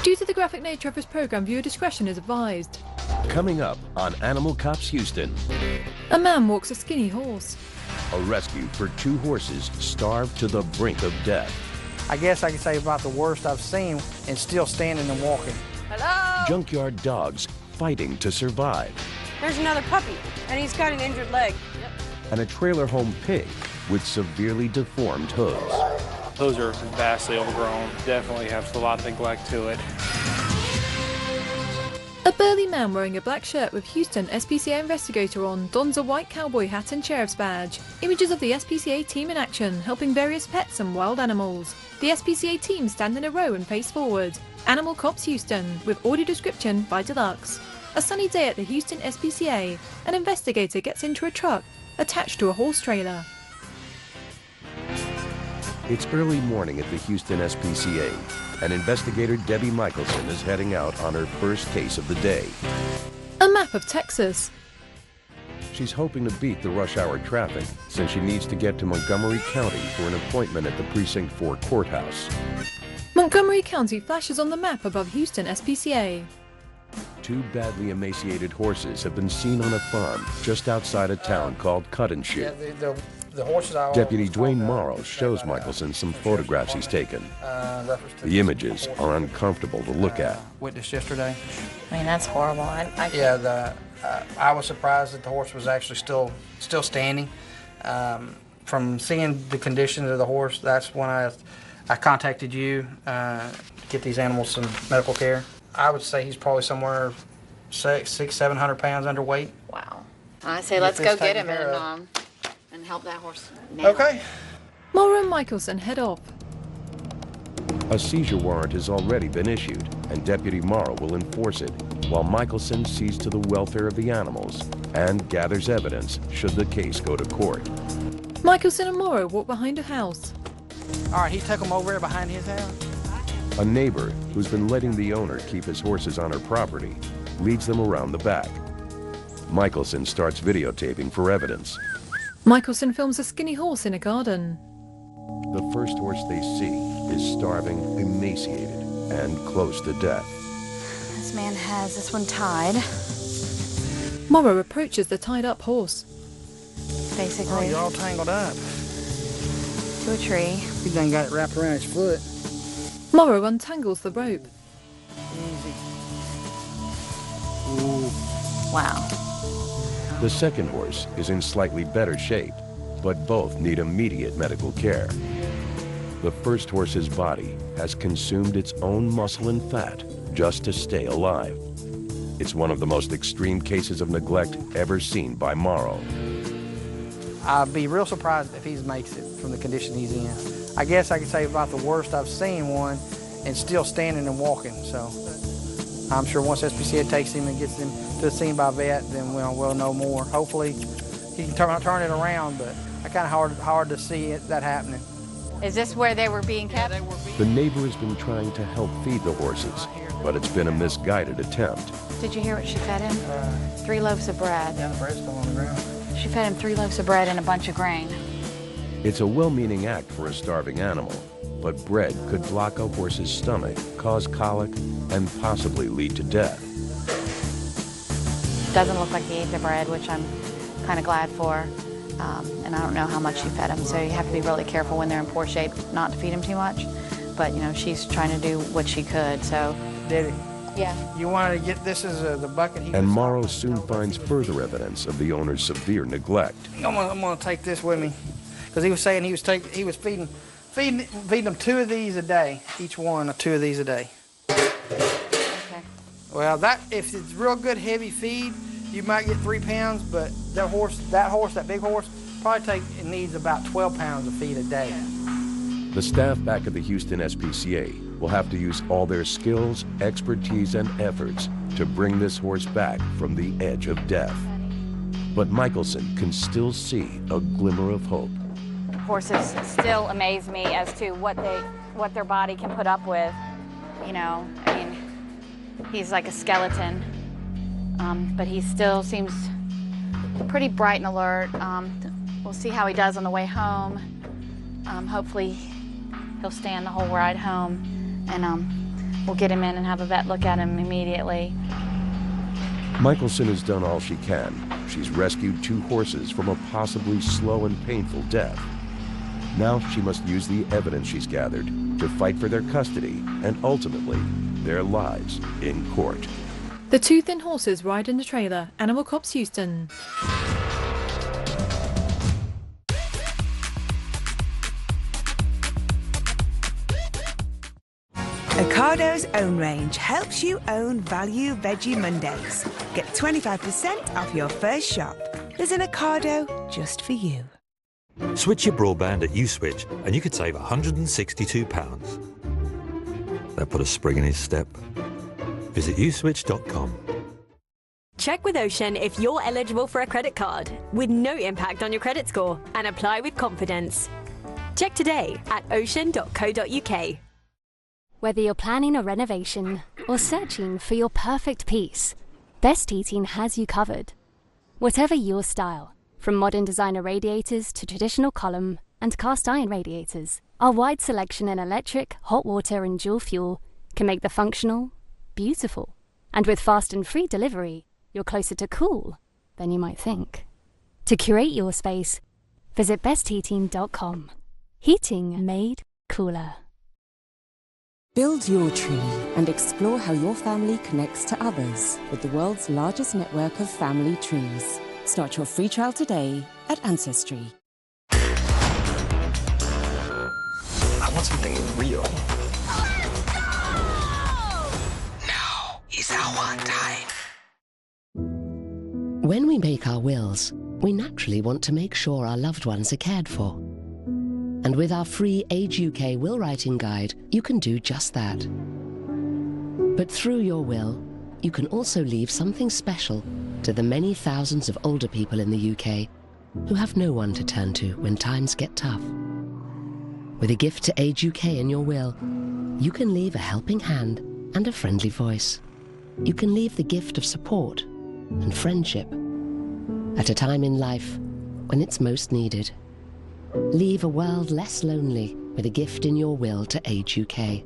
Due to the graphic nature of this program, viewer discretion is advised. Coming up on Animal Cops Houston. A man walks a skinny horse. A rescue for 2 horses starved to the brink of death. I guess I can say about the worst I've seen and still standing and walking. Hello? Junkyard dogs fighting to survive. There's another puppy, and he's got an injured leg. Yep. And a trailer home pig with severely deformed hooves. Those are vastly overgrown. Definitely have a lot of neglect to it. A burly man wearing a black shirt with Houston SPCA investigator on dons a white cowboy hat and sheriff's badge. Images of the SPCA team in action, helping various pets and wild animals. The SPCA team stand in a row and face forward. Animal Cops Houston, with audio description by Deluxe. A sunny day at the Houston SPCA, an investigator gets into a truck attached to a horse trailer. It's early morning at the Houston SPCA, and investigator Debbie Michelson is heading out on her first case of the day. A map of Texas. She's hoping to beat the rush hour traffic since she needs to get to Montgomery County for an appointment at the Precinct 4 courthouse. Montgomery County flashes on the map above Houston SPCA. 2 badly emaciated horses have been seen on a farm just outside a town called Cut and Shoot. Yeah, the horses Deputy Dwayne Morrow shows Michelson some photographs he's taken. The images are uncomfortable to look at. Witnessed yesterday. I mean, that's horrible. I was surprised that the horse was actually still standing. From seeing the condition of the horse, that's when I contacted you to get these animals some medical care. I would say he's probably somewhere 600-700 pounds underweight. Wow. I say let's go get him and help that horse now. Okay. Morrow and Michelson head off. A seizure warrant has already been issued, and Deputy Morrow will enforce it, while Michelson sees to the welfare of the animals and gathers evidence should the case go to court. Michelson and Morrow walk behind a house. All right, he took them over there behind his house. A neighbor, who's been letting the owner keep his horses on her property, leads them around the back. Michelson starts videotaping for evidence. Michelson films a skinny horse in a garden. The first horse they see is starving, emaciated, and close to death. This man has this one tied. Morrow approaches the tied-up horse. Basically. Oh, you're all tangled up. To a tree. He done got it wrapped around his foot. Morrow untangles the rope. Easy. Ooh. Wow. The second horse is in slightly better shape, but both need immediate medical care. The first horse's body has consumed its own muscle and fat just to stay alive. It's one of the most extreme cases of neglect ever seen by Morrow. I'd be real surprised if he makes it from the condition he's in. I guess I could say about the worst I've seen one and still standing and walking. So I'm sure once SPCA takes him and gets him to the scene by vet, then we'll know more. Hopefully he can turn it around, but I kind of hard to see that happening. Is this where they were being kept? The neighbor has been trying to help feed the horses, but it's been a misguided attempt. Did you hear what she fed him? 3 loaves of bread. Yeah, the bread's still on the ground. She fed him 3 loaves of bread and a bunch of grain. It's a well-meaning act for a starving animal, but bread could block a horse's stomach, cause colic, and possibly lead to death. Doesn't look like he ate the bread, which I'm kind of glad for. And I don't know how much she fed him, so you have to be really careful when they're in poor shape not to feed him too much. But, you know, she's trying to do what she could, so. Did he? Yeah. You wanted to get this as the bucket he And was Morrow on. soon finds further evidence of the owner's severe neglect. I'm gonna take this with me, because he was saying he was feeding them 2 of these a day, each one 2 of these a day. Okay. Well, if it's real good heavy feed, you might get 3 pounds, but that big horse, probably needs about 12 pounds of feed a day. The staff back at the Houston SPCA will have to use all their skills, expertise, and efforts to bring this horse back from the edge of death. But Michelson can still see a glimmer of hope. Horses still amaze me as to what their body can put up with. You know, I mean, he's like a skeleton, but he still seems pretty bright and alert. We'll see how he does on the way home. Hopefully he'll stand the whole ride home. And we'll get him in and have a vet look at him immediately. Michelson has done all she can. She's rescued 2 horses from a possibly slow and painful death. Now she must use the evidence she's gathered to fight for their custody and ultimately their lives in court. The 2 thin horses ride in the trailer. Animal Cops Houston. Ocado's Own Range helps you own Value Veggie Mondays. Get 25% off your first shop. There's an Ocado just for you. Switch your broadband at Uswitch and you could save £162. That put a spring in his step. Visit uswitch.com. Check with Ocean if you're eligible for a credit card with no impact on your credit score and apply with confidence. Check today at ocean.co.uk. Whether you're planning a renovation or searching for your perfect piece, Best Heating has you covered. Whatever your style, from modern designer radiators to traditional column and cast iron radiators, our wide selection in electric, hot water and dual fuel can make the functional beautiful. And with fast and free delivery, you're closer to cool than you might think. To curate your space, visit bestheating.com. Heating made cooler. Build your tree and explore how your family connects to others with the world's largest network of family trees. Start your free trial today at Ancestry. I want something real. Now is our time. When we make our wills, we naturally want to make sure our loved ones are cared for. And with our free Age UK will writing guide, you can do just that. But through your will, you can also leave something special to the many thousands of older people in the UK who have no one to turn to when times get tough. With a gift to Age UK in your will, you can leave a helping hand and a friendly voice. You can leave the gift of support and friendship at a time in life when it's most needed. Leave a world less lonely with a gift in your will to Age UK.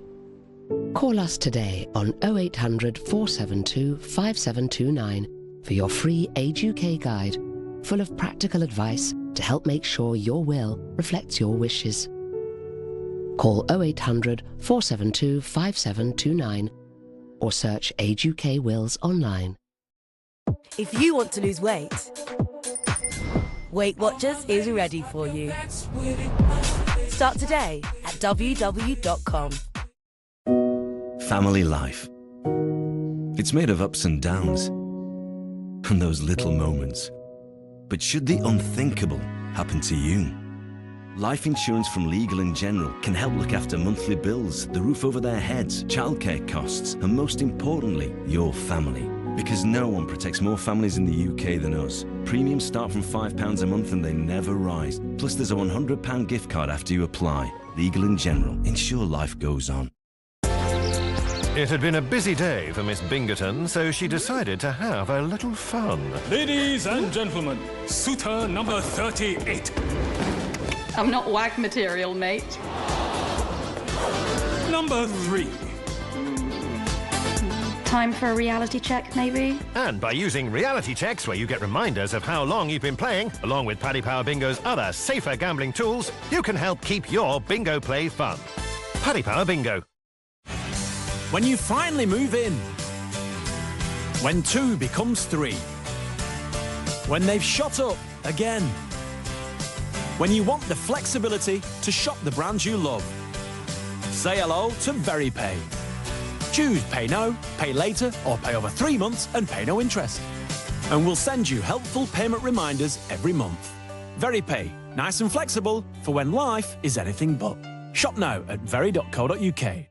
Call us today on 0800 472 5729 for your free Age UK guide, full of practical advice to help make sure your will reflects your wishes. Call 0800 472 5729 or search Age UK Wills online. If you want to lose weight, Weight Watchers is ready for you. Start today at www.com. Family life. It's made of ups and downs, and those little moments. But should the unthinkable happen to you? Life insurance from Legal & General can help look after monthly bills, the roof over their heads, childcare costs, and most importantly, your family. Because no one protects more families in the UK than us. Premiums start from £5 a month and they never rise. Plus there's a £100 gift card after you apply. Legal & General. Ensure life goes on. It had been a busy day for Miss Bingerton, so she decided to have a little fun. Ladies and gentlemen, suitor number 38. I'm not wag material, mate. Number 3. Time for a reality check, maybe? And by using reality checks where you get reminders of how long you've been playing, along with Paddy Power Bingo's other safer gambling tools, you can help keep your bingo play fun. Paddy Power Bingo. When you finally move in. When 2 becomes 3. When they've shot up again. When you want the flexibility to shop the brands you love. Say hello to VeryPay. Choose Pay Now, Pay Later, or Pay over 3 months and pay no interest. And we'll send you helpful payment reminders every month. VeryPay, nice and flexible for when life is anything but. Shop now at very.co.uk.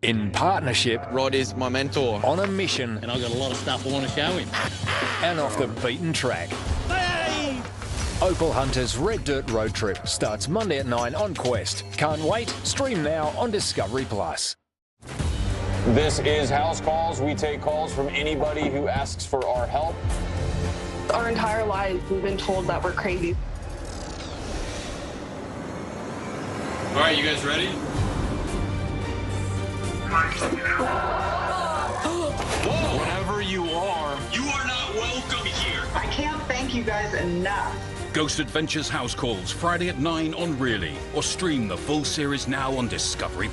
In partnership. Rod is my mentor. On a mission. And I've got a lot of stuff I want to show him. And off the beaten track. Hey! Opal Hunter's Red Dirt Road Trip starts Monday at 9 on Quest. Can't wait? Stream now on Discovery+. This is House Calls. We take calls from anybody who asks for our help. Our entire lives, we've been told that we're crazy. All right, you guys ready? Whoa! Whatever you are not welcome here. I can't thank you guys enough. Ghost Adventures House Calls, Friday at 9 on Really, or stream the full series now on Discovery+.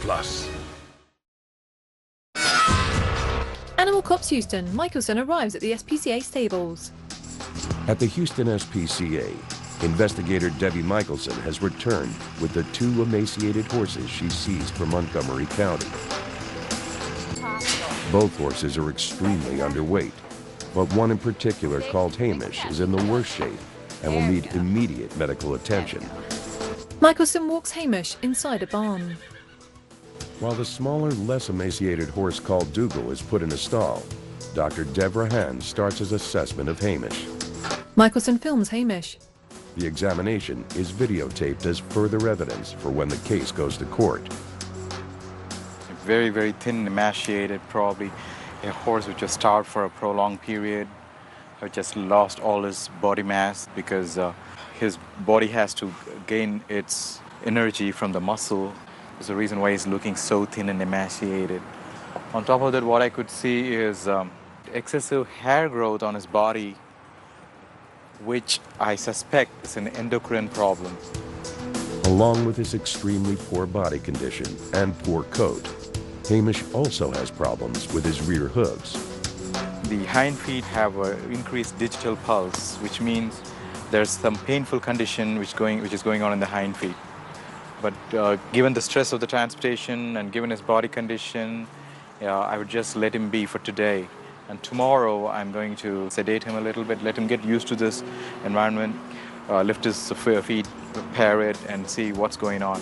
Animal Cops Houston, Michelson arrives at the SPCA stables. At the Houston SPCA, investigator Debbie Michelson has returned with the 2 emaciated horses she seized from Montgomery County. Both horses are extremely underweight, but one in particular, called Hamish, is in the worst shape and will need immediate medical attention. Michelson walks Hamish inside a barn. While the smaller, less emaciated horse called Dougal is put in a stall, Dr. Deborah Hand starts his assessment of Hamish. Michelson films Hamish. The examination is videotaped as further evidence for when the case goes to court. Very, very thin and emaciated, probably a horse which was starved for a prolonged period, who just lost all his body mass because his body has to gain its energy from the muscle. There's a reason why he's looking so thin and emaciated. On top of that, what I could see is excessive hair growth on his body, which I suspect is an endocrine problem. Along with his extremely poor body condition and poor coat, Hamish also has problems with his rear hooves. The hind feet have an increased digital pulse, which means there's some painful condition which is going on in the hind feet. But given the stress of the transportation and given his body condition, I would just let him be for today. And tomorrow I'm going to sedate him a little bit, let him get used to this environment, lift his feet, pair it, and see what's going on.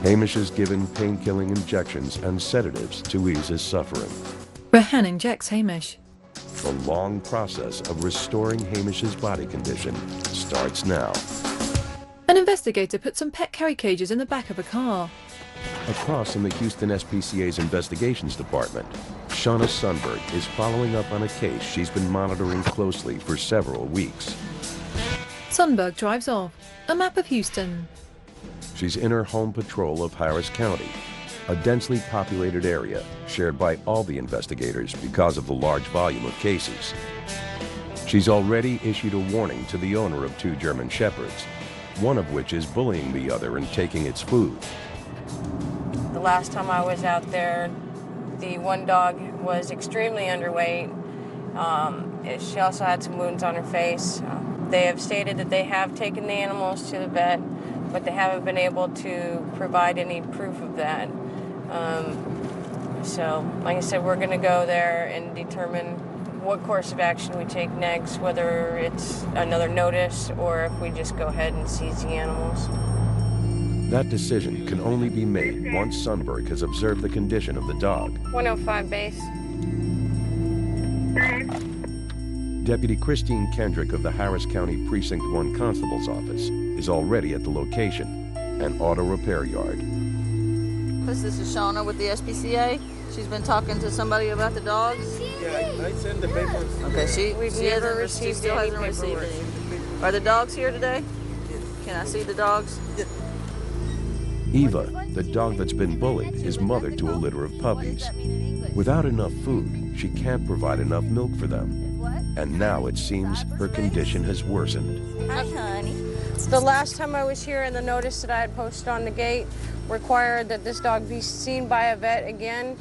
Hamish is given pain-killing injections and sedatives to ease his suffering. Rehan injects Hamish. The long process of restoring Hamish's body condition starts now. An investigator puts some pet carry cages in the back of a car. Across in the Houston SPCA's investigations department, Shauna Sundberg is following up on a case she's been monitoring closely for several weeks. Sundberg drives off. A map of Houston. She's in her home patrol of Harris County, a densely populated area shared by all the investigators because of the large volume of cases. She's already issued a warning to the owner of 2 German Shepherds, one of which is bullying the other and taking its food. The last time I was out there, the one dog was extremely underweight. She also had some wounds on her face. They have stated that they have taken the animals to the vet, but they haven't been able to provide any proof of that. So, like I said, we're going to go there and determine what course of action we take next, whether it's another notice or if we just go ahead and seize the animals. That decision can only be made once Sundberg has observed the condition of the dog. 105 base. Deputy Christine Kendrick of the Harris County Precinct 1 Constable's Office is already at the location, an auto repair yard. This is Shauna with the SPCA. She's been talking to somebody about the dogs. Yeah, I sent the papers. Okay, she never received still any hasn't received paperwork. any. Are the dogs here today? Can I see the dogs? Eva, the dog that's been bullied, is mother to a litter of puppies. Without enough food, she can't provide enough milk for them. And now it seems her condition has worsened. Hi, honey. The last time I was here and the notice that I had posted on the gate required that this dog be seen by a vet again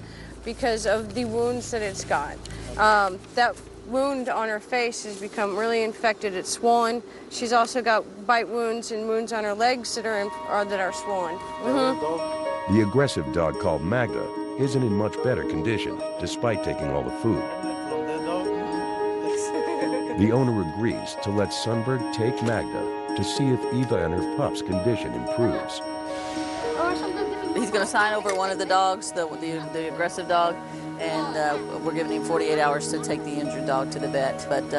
because of the wounds that it's got. That wound on her face has become really infected. It's swollen. She's also got bite wounds and wounds on her legs that are swollen. The aggressive dog called Magda isn't in much better condition, despite taking all the food. The owner agrees to let Sundberg take Magda to see if Eva and her pup's condition improves. He's going to sign over one of the dogs, the aggressive dog, and we're giving him 48 hours to take the injured dog to the vet. But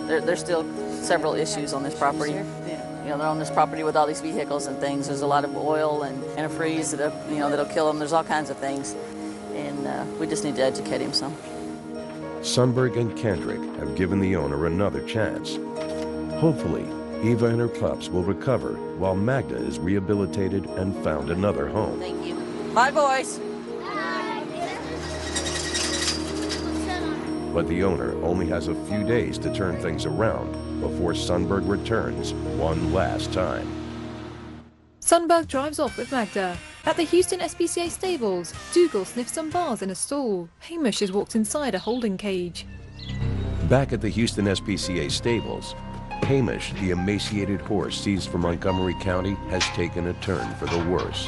there's still several issues on this property. You know, they're on this property with all these vehicles and things. There's a lot of oil and a freeze that'll kill them. There's all kinds of things, and we just need to educate him some. Sundberg and Kendrick have given the owner another chance. Hopefully, Eva and her pups will recover while Magda is rehabilitated and found another home. Thank you. Bye, boys. But the owner only has a few days to turn things around before Sundberg returns one last time. Sundberg drives off with Magda. At the Houston SPCA stables, Dougal sniffs some bars in a stall. Hamish has walked inside a holding cage. Back at the Houston SPCA stables, Hamish, the emaciated horse seized from Montgomery County, has taken a turn for the worse.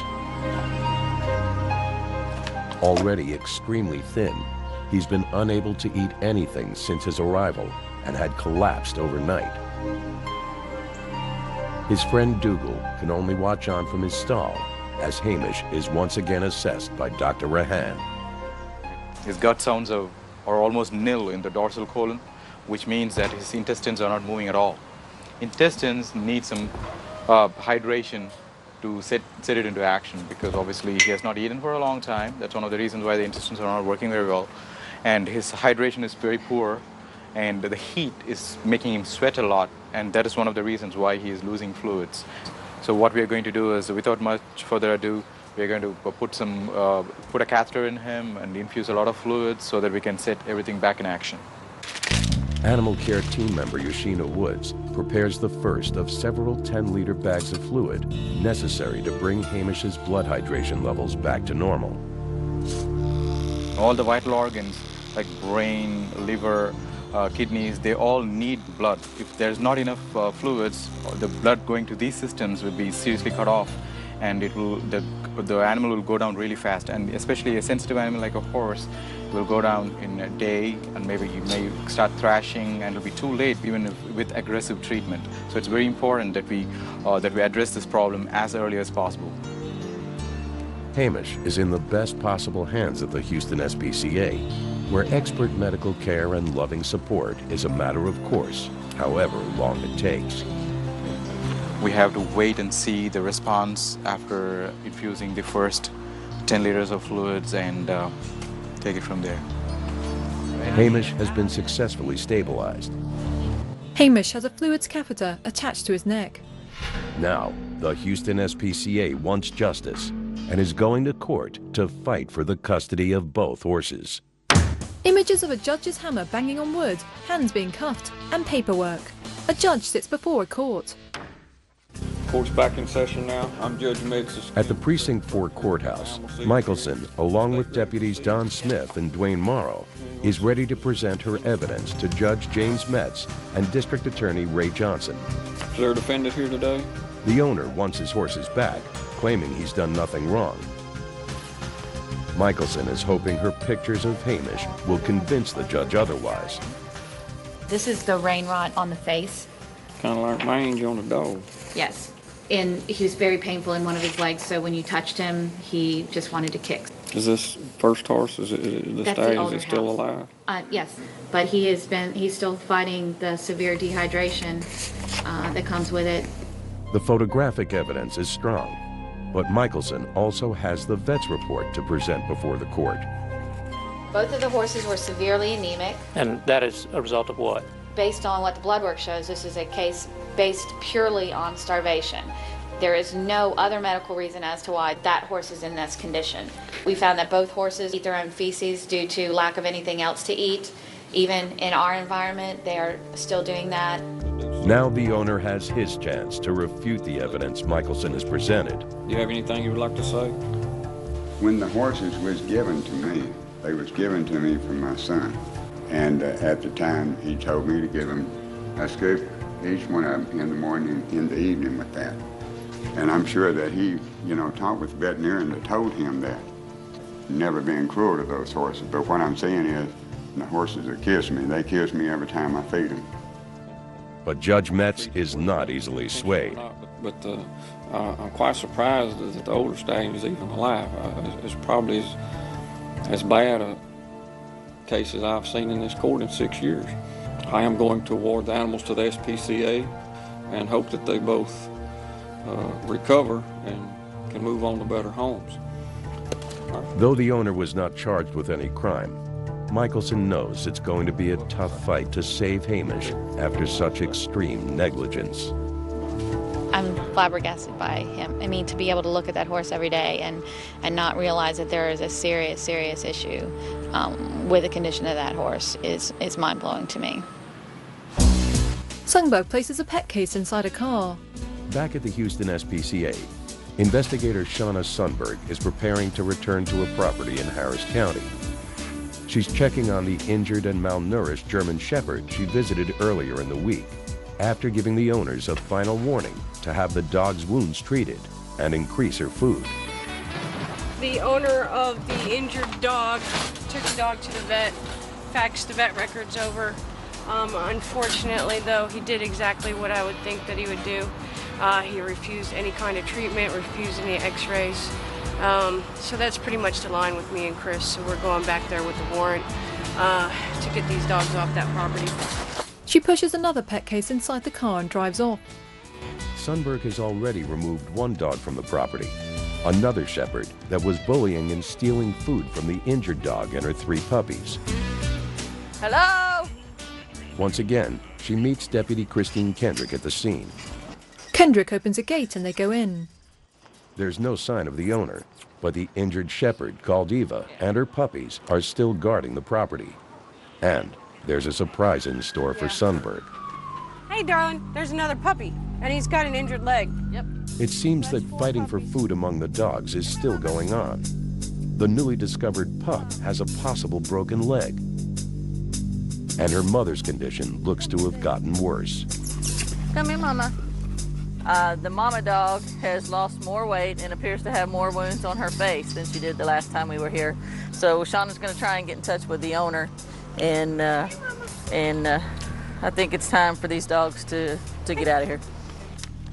Already extremely thin, he's been unable to eat anything since his arrival and had collapsed overnight. His friend Dougal can only watch on from his stall as Hamish is once again assessed by Dr. Rahan. His gut sounds are almost nil in the dorsal colon, which means that his intestines are not moving at all. Intestines need some hydration to set it into action, because obviously he has not eaten for a long time. That's one of the reasons why the intestines are not working very well. And his hydration is very poor, and the heat is making him sweat a lot, and that is one of the reasons why he is losing fluids. So what we are going to do is, without much further ado, we are going to put a catheter in him and infuse a lot of fluids so that we can set everything back in action. Animal care team member Yoshina Woods prepares the first of several 10-liter bags of fluid necessary to bring Hamish's blood hydration levels back to normal. All the vital organs like brain, liver, kidneys, they all need blood. If there's not enough fluids, the blood going to these systems will be seriously cut off, and the animal will go down really fast. And especially a sensitive animal like a horse will go down in a day, and maybe you may start thrashing, and it'll be too late even with aggressive treatment. So it's very important that we address this problem as early as possible. Hamish is in the best possible hands at the Houston SPCA, where expert medical care and loving support is a matter of course, however long it takes. We have to wait and see the response after infusing the first 10 liters of fluids and take it from there. Hamish has been successfully stabilized. Hamish has a fluids catheter attached to his neck. Now, the Houston SPCA wants justice and is going to court to fight for the custody of both horses. Images of a judge's hammer banging on wood, hands being cuffed, and paperwork. A judge sits before a court. Court's back in session now. I'm Judge Metz. At the Precinct 4 courthouse, Michelson, along with deputies Don Smith and Dwayne Morrow, is ready to present her evidence to Judge James Metz and District Attorney Ray Johnson. Is there a defendant here today? The owner wants his horses back, claiming he's done nothing wrong. Michelson is hoping her pictures of Hamish will convince the judge otherwise. This is the rain rot on the face. Kind of like mange on a dog. Yes. And he was very painful in one of his legs, so when you touched him, he just wanted to kick. Is this first horse? Is it the stag? Is it still alive? Yes, but he's still fighting the severe dehydration that comes with it. The photographic evidence is strong, but Michelson also has the vet's report to present before the court. Both of the horses were severely anemic. And that is a result of what? Based on what the blood work shows, this is a case based purely on starvation. There is no other medical reason as to why that horse is in this condition. We found that both horses eat their own feces due to lack of anything else to eat. Even in our environment, they are still doing that. Now the owner has his chance to refute the evidence Michelson has presented. Do you have anything you would like to say? When the horses was given to me, they was given to me from my son. And at the time, he told me to give them a scoop, each one of them, in the morning and in the evening with that. And I'm sure that he, talked with the veterinarian that told him that. Never been cruel to those horses, but what I'm saying is, the horses that kiss me, they kiss me every time I feed them. But Judge Metz is not easily swayed. But I'm quite surprised that the older stallion is even alive. It's probably as bad a case as I've seen in this court in 6 years. I am going to award the animals to the SPCA and hope that they both recover and can move on to better homes. Though the owner was not charged with any crime, Michelson knows it's going to be a tough fight to save Hamish after such extreme negligence. I'm flabbergasted by him. I mean, to be able to look at that horse every day and not realize that there is a serious issue with the condition of that horse is mind-blowing to me. Sundberg places a pet case inside a car. Back at the Houston SPCA, investigator Shauna Sundberg is preparing to return to a property in Harris County. She's checking on the injured and malnourished German Shepherd she visited earlier in the week, after giving the owners a final warning to have the dog's wounds treated and increase her food. The owner of the injured dog took the dog to the vet, faxed the vet records over. Unfortunately, though, he did exactly what I would think that he would do. He refused any kind of treatment, refused any x-rays. So that's pretty much the line with me and Chris. So we're going back there with the warrant to get these dogs off that property. She pushes another pet case inside the car and drives off. Sundberg has already removed one dog from the property, another shepherd that was bullying and stealing food from the injured dog and her 3 puppies. Hello? Once again, she meets Deputy Christine Kendrick at the scene. Kendrick opens a gate and they go in. There's no sign of the owner, but the injured shepherd called Eva and her puppies are still guarding the property. And there's a surprise in store for Sundberg. Hey, darling, there's another puppy, and he's got an injured leg. Yep. It seems that fighting for food among the dogs is still going on. The newly discovered pup has a possible broken leg, and her mother's condition looks to have gotten worse. Come here, Mama. The mama dog has lost more weight and appears to have more wounds on her face than she did the last time we were here. So Shauna's going to try and get in touch with the owner, and I think it's time for these dogs to get out of here.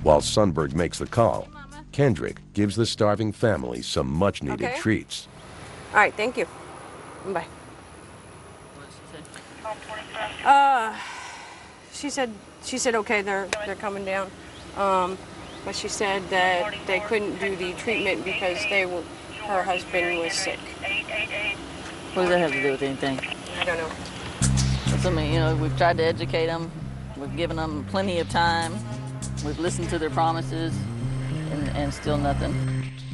While Sundberg makes the call, Kendrick gives the starving family some much-needed treats. All right, thank you. Bye. She said okay, they're coming down. But she said that they couldn't do the treatment because her husband was sick. What does that have to do with anything? I don't know. I mean, you know, we've tried to educate them. We've given them plenty of time. We've listened to their promises, and still nothing.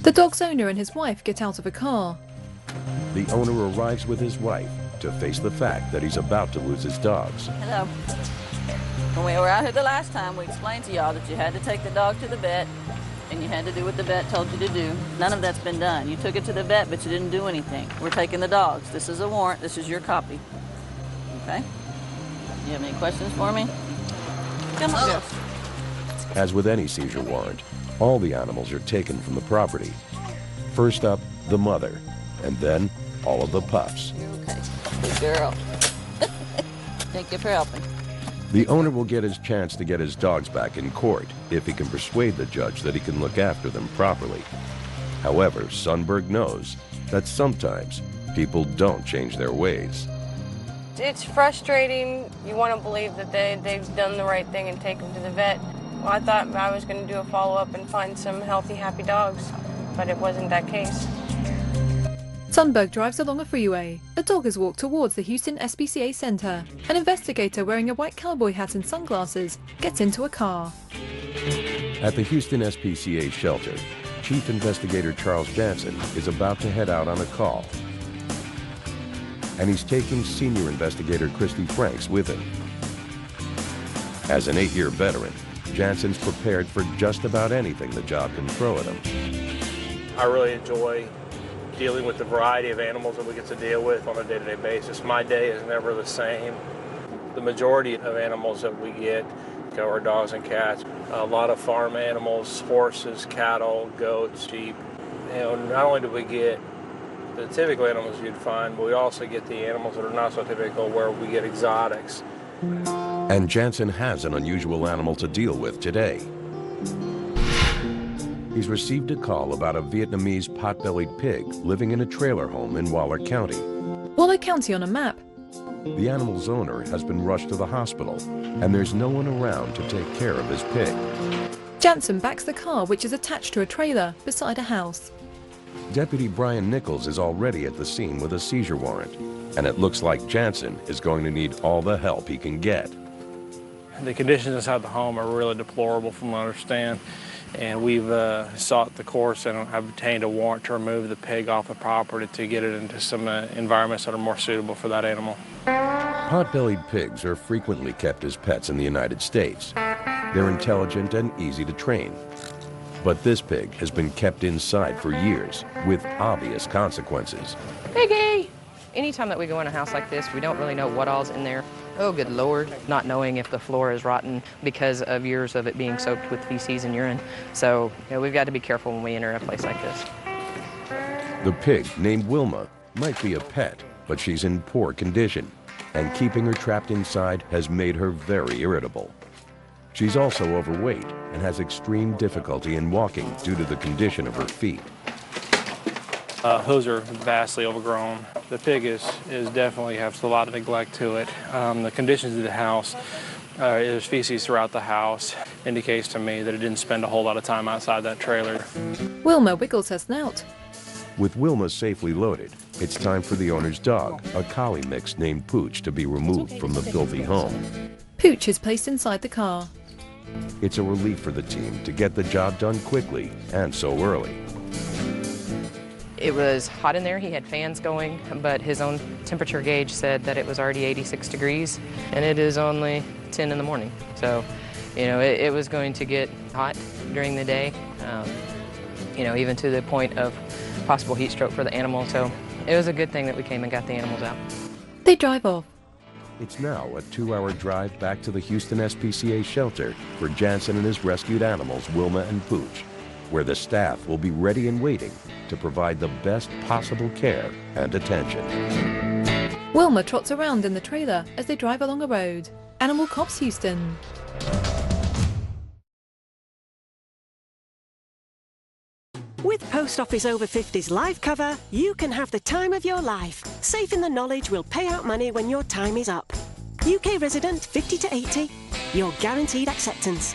The dog's owner and his wife get out of a car. The owner arrives with his wife to face the fact that he's about to lose his dogs. Hello. When we were out here the last time, we explained to y'all that you had to take the dog to the vet, and you had to do what the vet told you to do. None of that's been done. You took it to the vet, but you didn't do anything. We're taking the dogs. This is a warrant. This is your copy. Okay? You have any questions for me? Come on. As with any seizure warrant, all the animals are taken from the property. First up, the mother, and then all of the pups. Okay. Good girl. Thank you for helping. The owner will get his chance to get his dogs back in court if he can persuade the judge that he can look after them properly. However, Sundberg knows that sometimes people don't change their ways. It's frustrating. You want to believe that they've done the right thing and take them to the vet. Well, I thought I was going to do a follow-up and find some healthy, happy dogs, but it wasn't that case. Sundberg drives along a freeway. A dog has walked towards the Houston SPCA Center. An investigator wearing a white cowboy hat and sunglasses gets into a car. At the Houston SPCA shelter, Chief Investigator Charles Jantzen is about to head out on a call. And he's taking Senior Investigator Christy Franks with him. As an 8-year veteran, Janssen's prepared for just about anything the job can throw at him. I really enjoy dealing with the variety of animals that we get to deal with on a day-to-day basis. My day is never the same. The majority of animals that we get are dogs and cats. A lot of farm animals, horses, cattle, goats, sheep. You know, not only do we get the typical animals you'd find, but we also get the animals that are not so typical, where we get exotics. And Jantzen has an unusual animal to deal with today. He's received a call about a Vietnamese pot-bellied pig living in a trailer home in Waller County. Waller County on a map. The animal's owner has been rushed to the hospital, and there's no one around to take care of his pig. Jantzen backs the car, which is attached to a trailer beside a house. Deputy Brian Nichols is already at the scene with a seizure warrant, and it looks like Jantzen is going to need all the help he can get. The conditions inside the home are really deplorable from what I understand, and we've sought the courts and have obtained a warrant to remove the pig off the property to get it into some environments that are more suitable for that animal. Pot-bellied pigs are frequently kept as pets in the United States. They're intelligent and easy to train. But this pig has been kept inside for years with obvious consequences. Piggy! Anytime that we go in a house like this, we don't really know what all's in there. Oh, good Lord, not knowing if the floor is rotten because of years of it being soaked with feces and urine. So, we've got to be careful when we enter a place like this. The pig, named Wilma, might be a pet, but she's in poor condition, and keeping her trapped inside has made her very irritable. She's also overweight and has extreme difficulty in walking due to the condition of her feet. Hooves are vastly overgrown. The pig is definitely has a lot of neglect to it. The conditions of the house, there's feces throughout the house, indicates to me that it didn't spend a whole lot of time outside that trailer. Wilma wiggles her snout. With Wilma safely loaded, it's time for the owner's dog, a collie mix named Pooch, to be removed from the filthy home. Pooch is placed inside the car. It's a relief for the team to get the job done quickly and so early. It was hot in there, he had fans going, but his own temperature gauge said that it was already 86 degrees, and it is only 10 in the morning. So, it was going to get hot during the day, even to the point of possible heat stroke for the animal. So it was a good thing that we came and got the animals out. They drive off. It's now a 2-hour drive back to the Houston SPCA shelter for Jantzen and his rescued animals, Wilma and Pooch, where the staff will be ready and waiting to provide the best possible care and attention. Wilma trots around in the trailer as they drive along a road. Animal Cops Houston. With Post Office Over 50's life cover, you can have the time of your life, safe in the knowledge we'll pay out money when your time is up. UK resident 50 to 80, your guaranteed acceptance.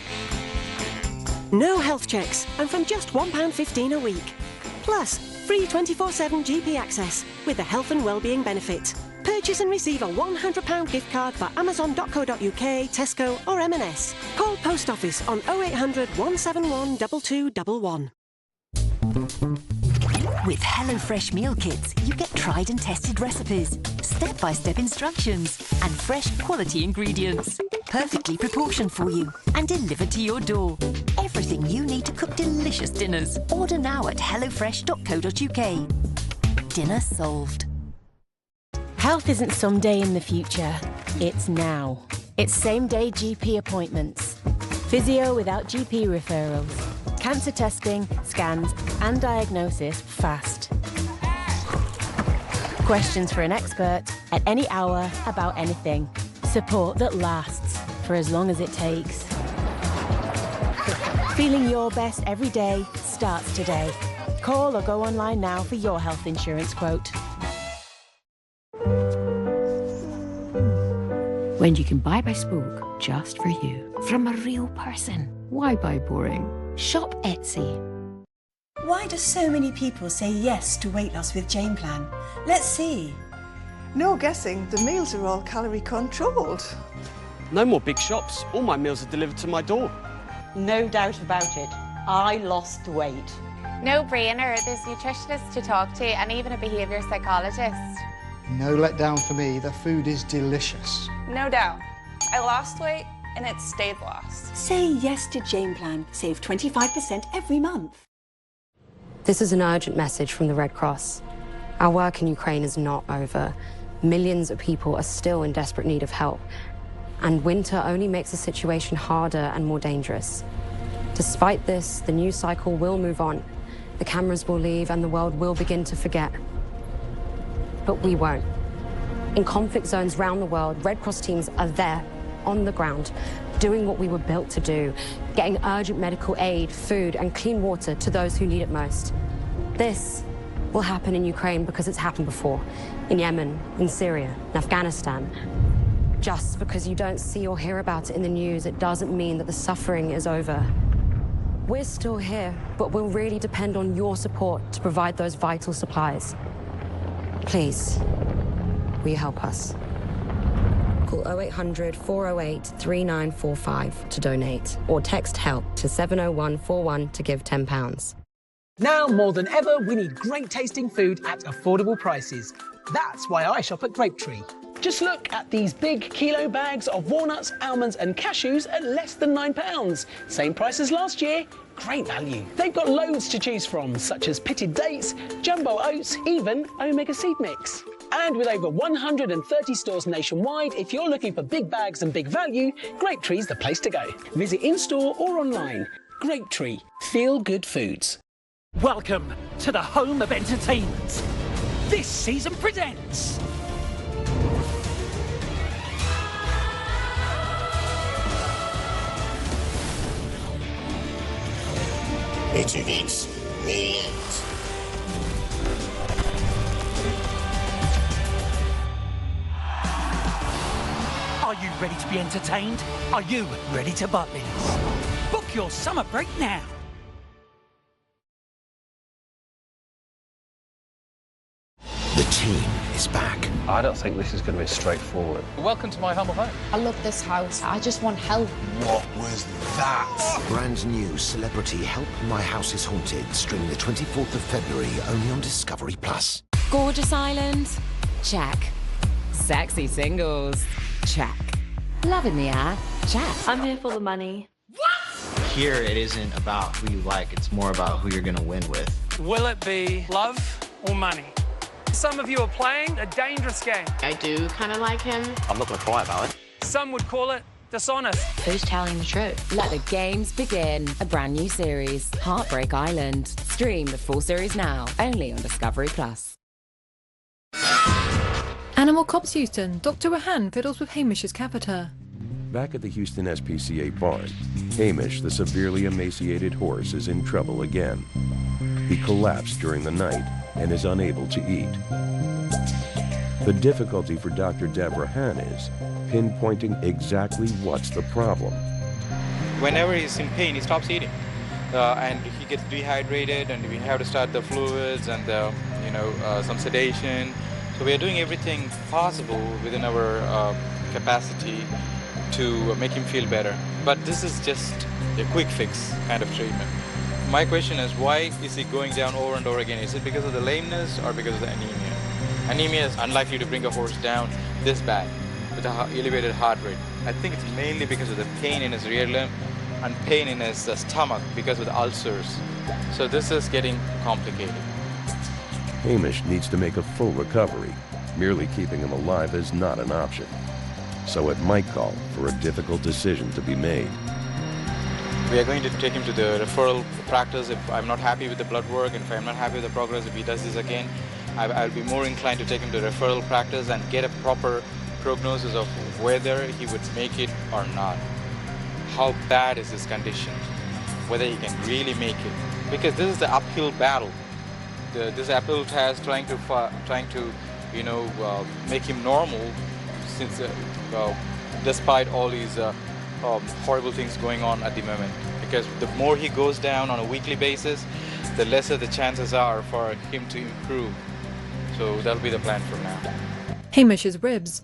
No health checks, and from just £1.15 a week. Plus, free 24/7 GP access with the health and wellbeing benefit. Purchase and receive a £100 gift card for Amazon.co.uk, Tesco or M&S. Call Post Office on 0800 171 2211. With HelloFresh meal kits, you get tried and tested recipes, step-by-step instructions, and fresh quality ingredients. Perfectly proportioned for you and delivered to your door. Everything you need to cook delicious dinners. Order now at hellofresh.co.uk. Dinner solved. Health isn't someday in the future, it's now. It's same-day GP appointments. Physio without GP referrals. Cancer testing, scans and diagnosis fast. Questions for an expert at any hour about anything. Support that lasts for as long as it takes. Feeling your best every day starts today. Call or go online now for your health insurance quote. When you can buy bespoke just for you from a real person. Why buy boring? Shop Etsy. Why do so many people say yes to weight loss with Jane Plan? Let's see. No guessing, the meals are all calorie controlled. No more big shops. All my meals are delivered to my door. No doubt about it. I lost weight. No brainer. There's nutritionists to talk to and even a behaviour psychologist. No letdown for me. The food is delicious. No doubt. I lost weight and it stayed lost. Say yes to Jane Plan. Save 25% every month. This is an urgent message from the Red Cross. Our work in Ukraine is not over. Millions of people are still in desperate need of help. And winter only makes the situation harder and more dangerous. Despite this, the news cycle will move on. The cameras will leave and the world will begin to forget. But we won't. In conflict zones around the world, Red Cross teams are there, on the ground, doing what we were built to do, getting urgent medical aid, food, and clean water to those who need it most. This will happen in Ukraine because it's happened before, in Yemen, in Syria, in Afghanistan. Just because you don't see or hear about it in the news, it doesn't mean that the suffering is over. We're still here, but we'll really depend on your support to provide those vital supplies. Please, will you help us? Call 0800 408 3945 to donate, or text HELP to 70141 to give £10. Now more than ever, we need great tasting food at affordable prices. That's why I shop at Grapetree. Just look at these big kilo bags of walnuts, almonds and cashews at less than £9. Same price as last year. Great value. They've got loads to choose from, such as pitted dates, jumbo oats, even omega seed mix. And with over 130 stores nationwide, if you're looking for big bags and big value, Grapetree's the place to go. Visit in-store or online. Grapetree. Feel good foods. Welcome to the home of entertainment. This season presents... It's millions. Are you ready to be entertained? Are you ready to butt this? Book your summer break now. The team is back. I don't think this is going to be straightforward. Welcome to my humble home. I love this house. I just want help. What was that? Brand new celebrity Help My House is Haunted, streaming the 24th of February, only on Discovery Plus. Gorgeous island? Check. Sexy singles? Check. Love in the air? Check. I'm here for the money. Here, it isn't about who you like, it's more about who you're gonna win with. Will it be love or money? Some of you are playing a dangerous game. I do kind of like him. I'm not gonna cry about it. Some would call it dishonest. Who's telling the truth? Let the games begin. A brand new series, Heartbreak Island. Stream the full series now, only on Discovery Plus. Animal Cops Houston, Dr. Rahan fiddles with Hamish's catheter. Back at the Houston SPCA barn, Hamish, the severely emaciated horse, is in trouble again. He collapsed during the night and is unable to eat. The difficulty for Dr. Dev Rahan is pinpointing exactly what's the problem. Whenever he's in pain, he stops eating. And he gets dehydrated, and we have to start the fluids and the, some sedation. So we are doing everything possible within our capacity to make him feel better. But this is just a quick fix kind of treatment. My question is, why is he going down over and over again? Is it because of the lameness or because of the anemia? Anemia is unlikely to bring a horse down this bad with an elevated heart rate. I think it's mainly because of the pain in his rear limb and pain in his stomach because of the ulcers. So this is getting complicated. Hamish needs to make a full recovery. Merely keeping him alive is not an option. So it might call for a difficult decision to be made. We are going to take him to the referral practice if I'm not happy with the blood work, and if I'm not happy with the progress, if he does this again, I'll be more inclined to take him to referral practice and get a proper prognosis of whether he would make it or not. How bad is his condition? Whether he can really make it. Because this is the uphill battle. This uphill task trying to make him normal, since despite all these horrible things going on at the moment. Because the more he goes down on a weekly basis, the lesser the chances are for him to improve. So that'll be the plan from now. Hamish's ribs.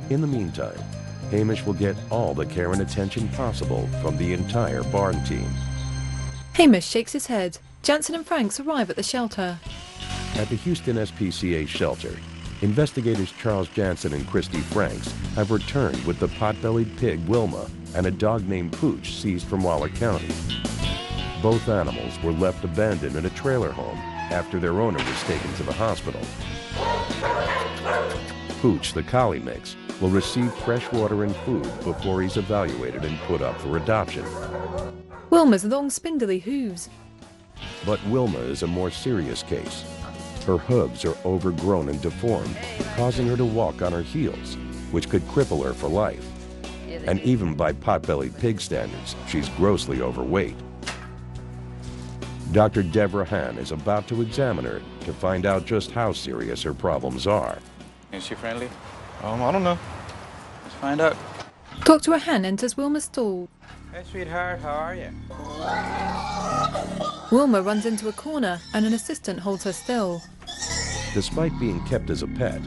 In the meantime, Hamish will get all the care and attention possible from the entire barn team. Hamish shakes his head. Jantzen and Franks arrive at the shelter. At the Houston SPCA shelter, investigators Charles Jantzen and Christy Franks have returned with the pot-bellied pig Wilma and a dog named Pooch seized from Waller County. Both animals were left abandoned in a trailer home after their owner was taken to the hospital. Pooch, the collie mix, will receive fresh water and food before he's evaluated and put up for adoption. Wilma's long spindly hooves. But Wilma is a more serious case. Her hooves are overgrown and deformed, causing her to walk on her heels, which could cripple her for life. And even by pot-bellied pig standards, she's grossly overweight. Dr. Deborah Hahn is about to examine her to find out just how serious her problems are. Is she friendly? I don't know. Let's find out. Dr. Hahn enters Wilma's stall. Hey, sweetheart, how are you? Wilma runs into a corner and an assistant holds her still. Despite being kept as a pet,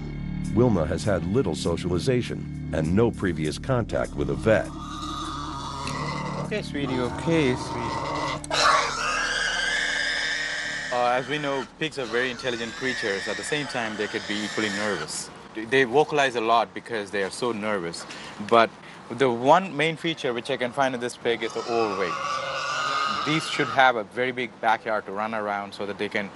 Wilma has had little socialization and no previous contact with a vet. Okay, sweetie, okay, sweetie. As we know, pigs are very intelligent creatures. At the same time, they could be equally nervous. They vocalize a lot because they are so nervous. But the one main feature which I can find in this pig is the overweight. These should have a very big backyard to run around so that they can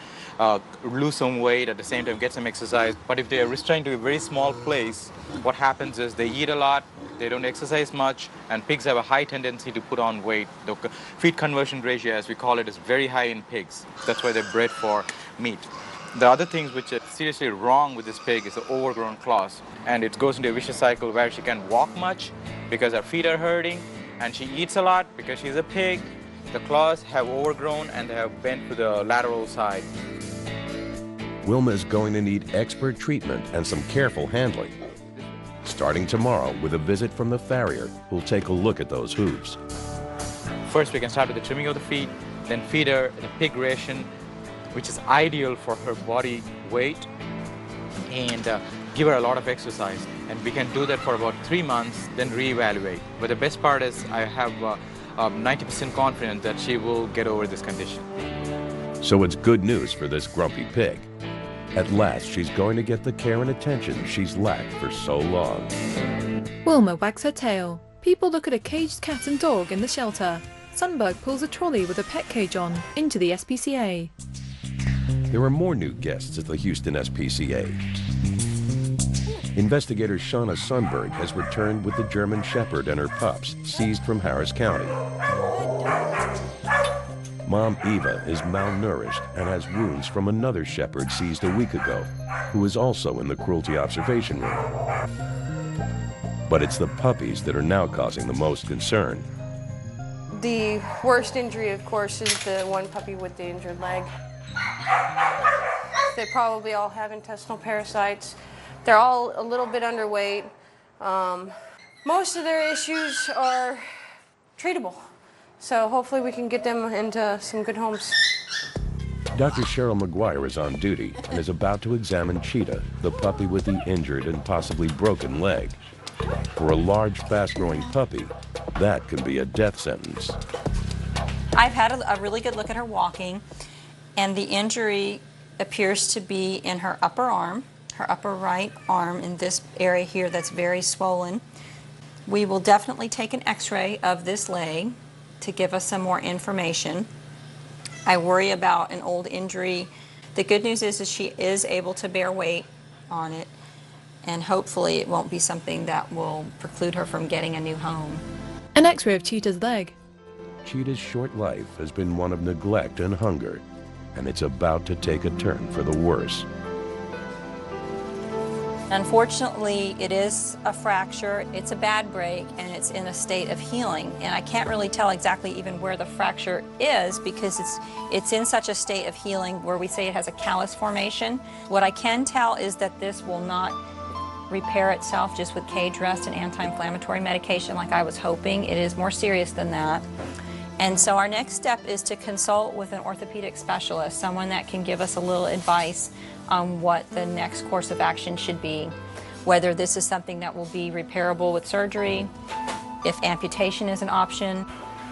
lose some weight, at the same time get some exercise. But if they are restrained to a very small place, what happens is they eat a lot, they don't exercise much, and pigs have a high tendency to put on weight. The feed conversion ratio, as we call it, is very high in pigs. That's why they're bred for meat. The other things which are seriously wrong with this pig is the overgrown claws. And it goes into a vicious cycle where she can't walk much because her feet are hurting, and she eats a lot because she's a pig. The claws have overgrown and they have bent to the lateral side. Wilma is going to need expert treatment and some careful handling. Starting tomorrow with a visit from the farrier who'll take a look at those hooves. First, we can start with the trimming of the feet, then feed her the pig ration, which is ideal for her body weight, and give her a lot of exercise. And we can do that for about 3 months, then reevaluate. But the best part is I have 90% confident that she will get over this condition. So it's good news for this grumpy pig. At last, she's going to get the care and attention she's lacked for so long. Wilma wags her tail. People look at a caged cat and dog in the shelter. Sunberg pulls a trolley with a pet cage on into the SPCA. There are more new guests at the Houston SPCA. Investigator Shauna Sunberg has returned with the German Shepherd and her pups seized from Harris County. Mom Eva is malnourished and has wounds from another shepherd seized a week ago, who is also in the cruelty observation room. But it's the puppies that are now causing the most concern. The worst injury, of course, is the one puppy with the injured leg. They probably all have intestinal parasites. They're all a little bit underweight. Most of their issues are treatable. So hopefully we can get them into some good homes. Dr. Cheryl McGuire is on duty and is about to examine Cheetah, the puppy with the injured and possibly broken leg. For a large, fast-growing puppy, that can be a death sentence. I've had a really good look at her walking, and the injury appears to be in her upper arm, her upper right arm, in this area here that's very swollen. We will definitely take an x-ray of this leg to give us some more information. I worry about an old injury. The good news is she is able to bear weight on it, and hopefully it won't be something that will preclude her from getting a new home. An x-ray of Cheetah's leg. Cheetah's short life has been one of neglect and hunger, and it's about to take a turn for the worse. Unfortunately, it is a fracture, it's a bad break, and it's in a state of healing. And I can't really tell exactly even where the fracture is because it's in such a state of healing where we say it has a callus formation. What I can tell is that this will not repair itself just with cage rest and anti-inflammatory medication like I was hoping. It is more serious than that. And so our next step is to consult with an orthopedic specialist, someone that can give us a little advice on what the next course of action should be, whether this is something that will be repairable with surgery, if amputation is an option.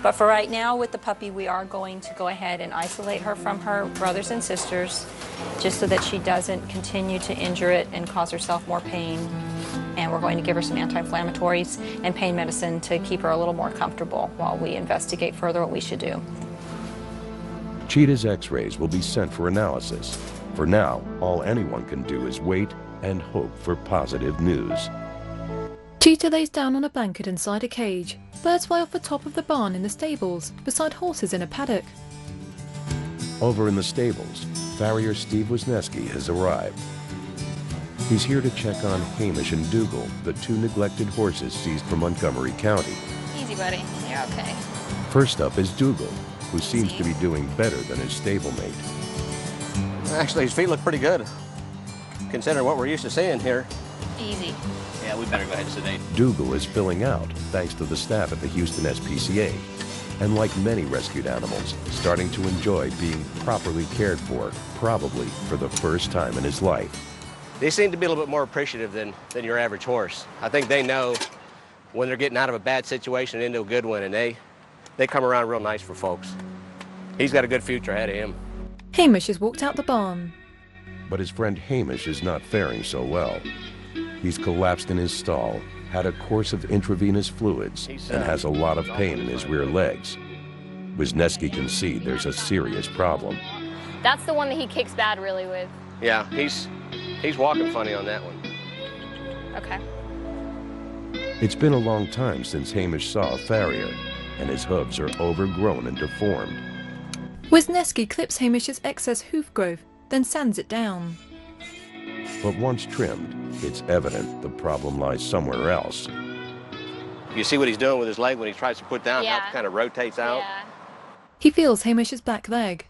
But for right now with the puppy, we are going to go ahead and isolate her from her brothers and sisters just so that she doesn't continue to injure it and cause herself more pain. And we're going to give her some anti-inflammatories and pain medicine to keep her a little more comfortable while we investigate further what we should do. Cheetah's x-rays will be sent for analysis. For now, all anyone can do is wait and hope for positive news. Cheetah lays down on a blanket inside a cage. Birds fly off the top of the barn in the stables, beside horses in a paddock. Over in the stables, farrier Steve Wisniewski has arrived. He's here to check on Hamish and Dougal, the two neglected horses seized from Montgomery County. Easy, buddy. You're okay. First up is Dougal, who seems to be doing better than his stablemate. Actually, his feet look pretty good, considering what we're used to seeing here. Easy. Yeah, we better go ahead and sedate. Dougal is filling out, thanks to the staff at the Houston SPCA. And like many rescued animals, starting to enjoy being properly cared for, probably for the first time in his life. They seem to be a little bit more appreciative than your average horse. I think they know when they're getting out of a bad situation into a good one, and they come around real nice for folks. He's got a good future ahead of him. Hamish has walked out the barn. But his friend Hamish is not faring so well. He's collapsed in his stall, had a course of intravenous fluids, and has a lot of pain in his rear legs. Wisniewski can see there's a serious problem. That's the one that he kicks bad really with. Yeah, he's walking funny on that one. Okay. It's been a long time since Hamish saw a farrier, and his hooves are overgrown and deformed. Wisniewski clips Hamish's excess hoof growth, then sands it down. But once trimmed, it's evident the problem lies somewhere else. You see what he's doing with his leg when he tries to put down, how it kind of rotates out? Yeah. He feels Hamish's back leg.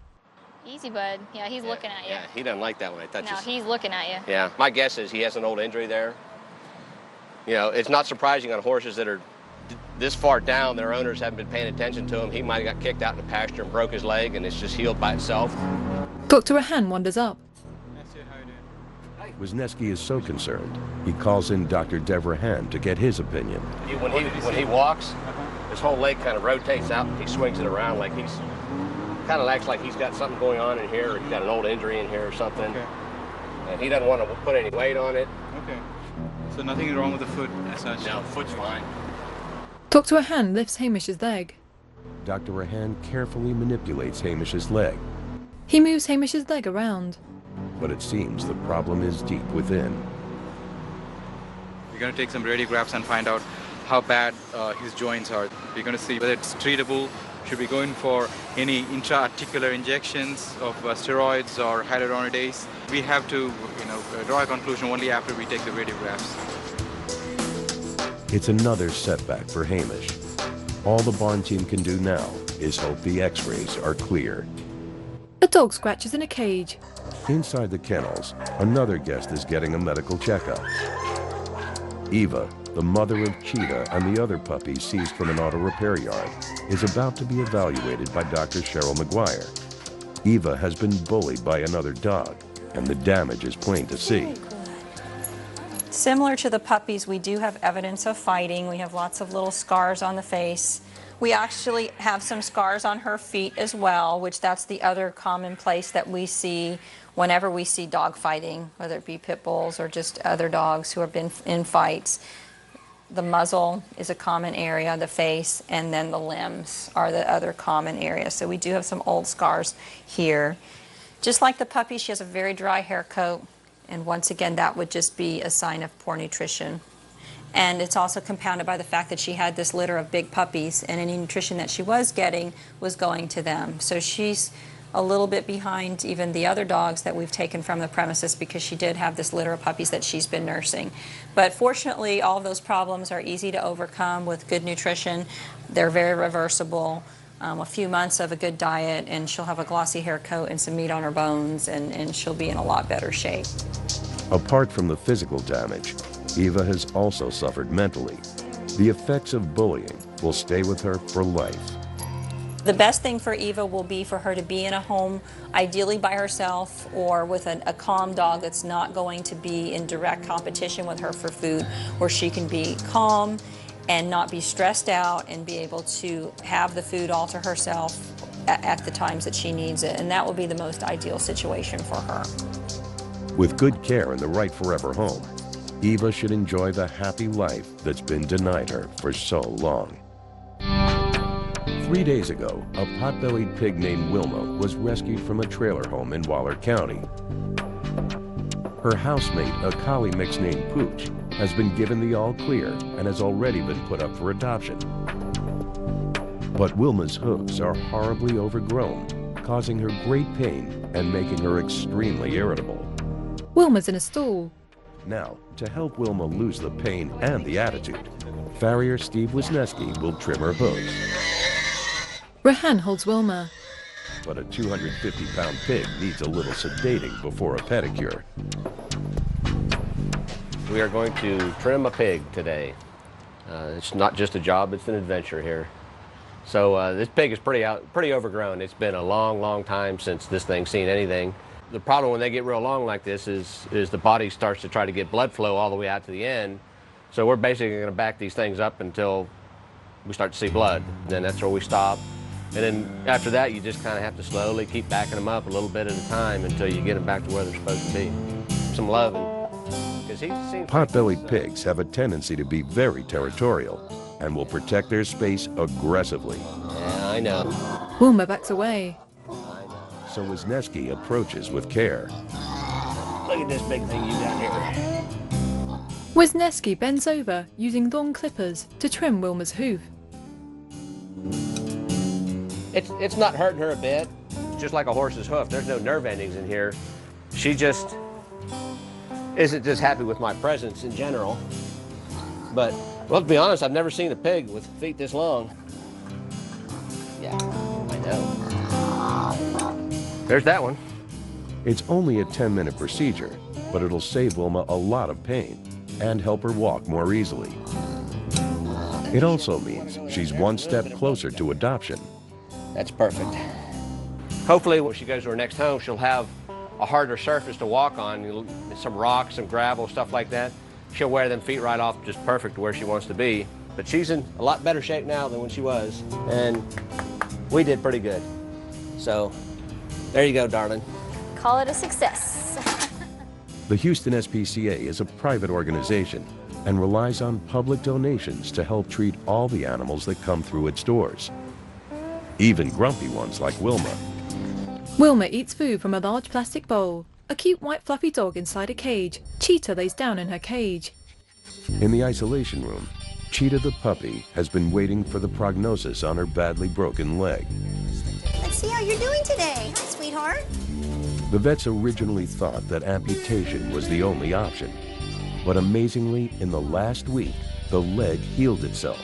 Easy, bud. Yeah, he's looking at you. Yeah, he doesn't like that when I touch No, his... he's looking at you. Yeah, my guess is he has an old injury there. You know, it's not surprising on horses that are this far down, their owners haven't been paying attention to him. He might have got kicked out in the pasture and broke his leg, and it's just healed by itself. Dr. Rahan wanders up. Wisniewski is so concerned, he calls in Dr. Devrahan to get his opinion. When he walks, his whole leg kind of rotates out, and he swings it around like he's kind of acts like he's got something going on in here, or he's got an old injury in here or something. Okay. And he doesn't want to put any weight on it. Okay. So nothing wrong with the foot as such? No, foot's fine. Dr. Rahan lifts Hamish's leg. Dr. Rahan carefully manipulates Hamish's leg. He moves Hamish's leg around. But it seems the problem is deep within. We're going to take some radiographs and find out how bad his joints are. We're going to see whether it's treatable. Should we go in for any intra-articular injections of steroids or hyaluronidase? We have to, draw a conclusion only after we take the radiographs. It's another setback for Hamish. All the barn team can do now is hope the x-rays are clear. A dog scratches in a cage. Inside the kennels, another guest is getting a medical checkup. Eva, the mother of Cheetah and the other puppy seized from an auto repair yard, is about to be evaluated by Dr. Cheryl McGuire. Eva has been bullied by another dog, and the damage is plain to see. Similar to the puppies, we do have evidence of fighting. We have lots of little scars on the face. We actually have some scars on her feet as well, which that's the other common place that we see whenever we see dog fighting, whether it be pit bulls or just other dogs who have been in fights. The muzzle is a common area, the face, and then the limbs are the other common areas. So we do have some old scars here. Just like the puppy, she has a very dry hair coat, and once again, that would just be a sign of poor nutrition. And it's also compounded by the fact that she had this litter of big puppies, and any nutrition that she was getting was going to them. So she's a little bit behind even the other dogs that we've taken from the premises because she did have this litter of puppies that she's been nursing. But fortunately, all of those problems are easy to overcome with good nutrition. They're very reversible. A few months of a good diet, and she'll have a glossy hair coat and some meat on her bones, and she'll be in a lot better shape. Apart from the physical damage, Eva has also suffered mentally. The effects of bullying will stay with her for life. The best thing for Eva will be for her to be in a home, ideally by herself or with a calm dog that's not going to be in direct competition with her for food, where she can be calm and not be stressed out and be able to have the food all to herself at the times that she needs it. And that will be the most ideal situation for her. With good care in the right forever home, Eva should enjoy the happy life that's been denied her for so long. 3 days ago, a pot-bellied pig named Wilma was rescued from a trailer home in Waller County. Her housemate, a collie mix named Pooch, has been given the all-clear and has already been put up for adoption. But Wilma's hooves are horribly overgrown, causing her great pain and making her extremely irritable. Wilma's in a stall. Now, to help Wilma lose the pain and the attitude, farrier Steve Wisniewski will trim her hooves. Rehan holds Wilma. But a 250-pound pig needs a little sedating before a pedicure. We are going to trim a pig today. It's not just a job, it's an adventure here. So this pig is pretty overgrown. It's been a long, long time since this thing's seen anything. The problem when they get real long like this is the body starts to try to get blood flow all the way out to the end. So we're basically going to back these things up until we start to see blood. Then that's where we stop. And then after that, you just kind of have to slowly keep backing them up a little bit at a time until you get them back to where they're supposed to be. Some loving. Pot-bellied pigs have a tendency to be very territorial and will protect their space aggressively. Yeah, I know. Wilma backs away. So Wisniewski approaches with care. Look at this big thing you got here. Wisniewski bends over using thorn clippers to trim Wilma's hoof. It's not hurting her a bit. It's just like a horse's hoof. There's no nerve endings in here. She just isn't just happy with my presence in general. But, well, to be honest, I've never seen a pig with feet this long. Yeah, I know. There's that one. It's only a 10-minute procedure, but it'll save Wilma a lot of pain and help her walk more easily. It also means she's one step closer to adoption. That's perfect. Hopefully when she goes to her next home, she'll have a harder surface to walk on, some rocks, some gravel, stuff like that. She'll wear them feet right off just perfect to where she wants to be. But she's in a lot better shape now than when she was, and we did pretty good. So there you go, darling. Call it a success. The Houston SPCA is a private organization and relies on public donations to help treat all the animals that come through its doors, even grumpy ones like Wilma. Wilma eats food from a large plastic bowl. A cute white fluffy dog inside a cage. Cheetah lays down in her cage. In the isolation room, Cheetah the puppy has been waiting for the prognosis on her badly broken leg. Let's see how you're doing today, huh, sweetheart? The vets originally thought that amputation was the only option. But amazingly, in the last week, the leg healed itself,